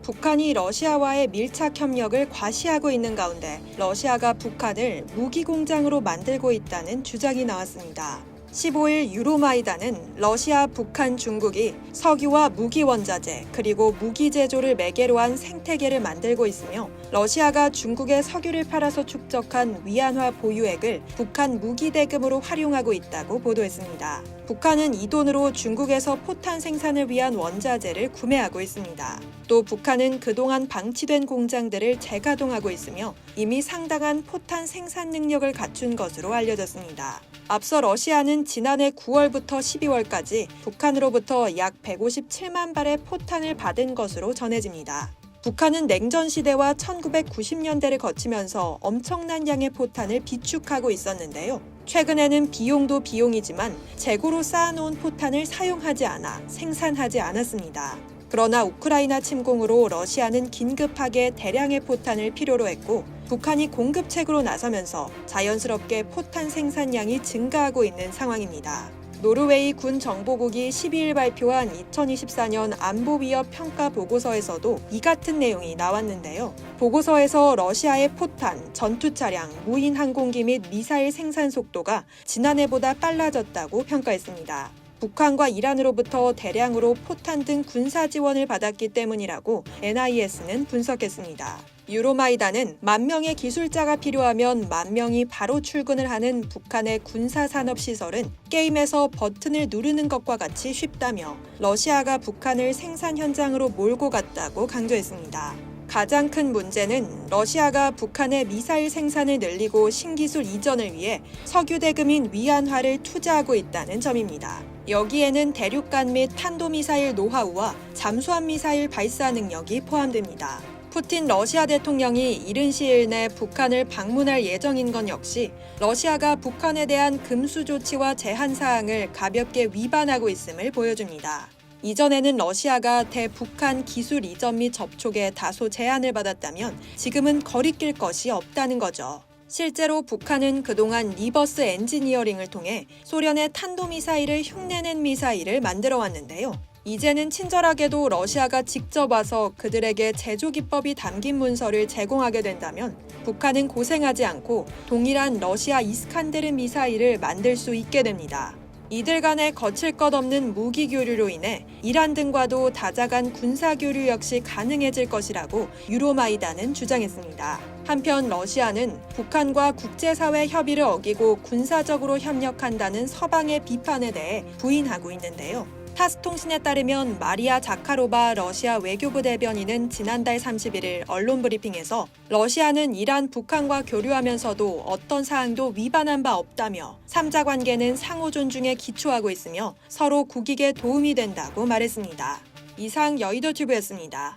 북한이 러시아와의 밀착 협력을 과시하고 있는 가운데 러시아가 북한을 무기 공장으로 만들고 있다는 주장이 나왔습니다. 15일 유로마이단은 러시아, 북한, 중국이 석유와 무기 원자재 그리고 무기 제조를 매개로 한 생태계를 만들고 있으며 러시아가 중국에 석유를 팔아서 축적한 위안화 보유액을 북한 무기 대금으로 활용하고 있다고 보도했습니다. 북한은 이 돈으로 중국에서 포탄 생산을 위한 원자재를 구매하고 있습니다. 또 북한은 그동안 방치된 공장들을 재가동하고 있으며 이미 상당한 포탄 생산 능력을 갖춘 것으로 알려졌습니다. 앞서 러시아는 지난해 9월부터 12월까지 북한으로부터 약 157만 발의 포탄을 받은 것으로 전해집니다. 북한은 냉전 시대와 1990년대를 거치면서 엄청난 양의 포탄을 비축하고 있었는데요. 최근에는 비용도 비용이지만 재고로 쌓아놓은 포탄을 사용하지 않아 생산하지 않았습니다. 그러나 우크라이나 침공으로 러시아는 긴급하게 대량의 포탄을 필요로 했고 북한이 공급책으로 나서면서 자연스럽게 포탄 생산량이 증가하고 있는 상황입니다. 노르웨이 군 정보국이 12일 발표한 2024년 안보위협 평가 보고서에서도 이 같은 내용이 나왔는데요. 보고서에서 러시아의 포탄, 전투 차량, 무인 항공기 및 미사일 생산 속도가 지난해보다 빨라졌다고 평가했습니다. 북한과 이란으로부터 대량으로 포탄 등 군사 지원을 받았기 때문이라고 NIS는 분석했습니다. 유로마이단은 10,000명의 기술자가 필요하면 10,000명이 바로 출근을 하는 북한의 군사산업시설은 게임에서 버튼을 누르는 것과 같이 쉽다며 러시아가 북한을 생산 현장으로 몰고 갔다고 강조했습니다. 가장 큰 문제는 러시아가 북한의 미사일 생산을 늘리고 신기술 이전을 위해 석유 대금인 위안화를 투자하고 있다는 점입니다. 여기에는 대륙간 및 탄도미사일 노하우와 잠수함 미사일 발사 능력이 포함됩니다. 푸틴 러시아 대통령이 이른 시일 내 북한을 방문할 예정인 건 역시 러시아가 북한에 대한 금수 조치와 제한 사항을 가볍게 위반하고 있음을 보여줍니다. 이전에는 러시아가 대북한 기술 이전 및 접촉에 다소 제한을 받았다면 지금은 거리낄 것이 없다는 거죠. 실제로 북한은 그동안 리버스 엔지니어링을 통해 소련의 탄도미사일을 흉내낸 미사일을 만들어 왔는데요. 이제는 친절하게도 러시아가 직접 와서 그들에게 제조 기법이 담긴 문서를 제공하게 된다면 북한은 고생하지 않고 동일한 러시아 이스칸데르 미사일을 만들 수 있게 됩니다. 이들 간에 거칠 것 없는 무기 교류로 인해 이란 등과도 다자간 군사 교류 역시 가능해질 것이라고 유로마이단은 주장했습니다. 한편 러시아는 북한과 국제사회 협의를 어기고 군사적으로 협력한다는 서방의 비판에 대해 부인하고 있는데요. 타스 통신에 따르면 마리아 자카로바 러시아 외교부 대변인은 지난달 31일 언론 브리핑에서 러시아는 이란, 북한과 교류하면서도 어떤 사항도 위반한 바 없다며 3자 관계는 상호 존중에 기초하고 있으며 서로 국익에 도움이 된다고 말했습니다. 이상 여의도튜브였습니다.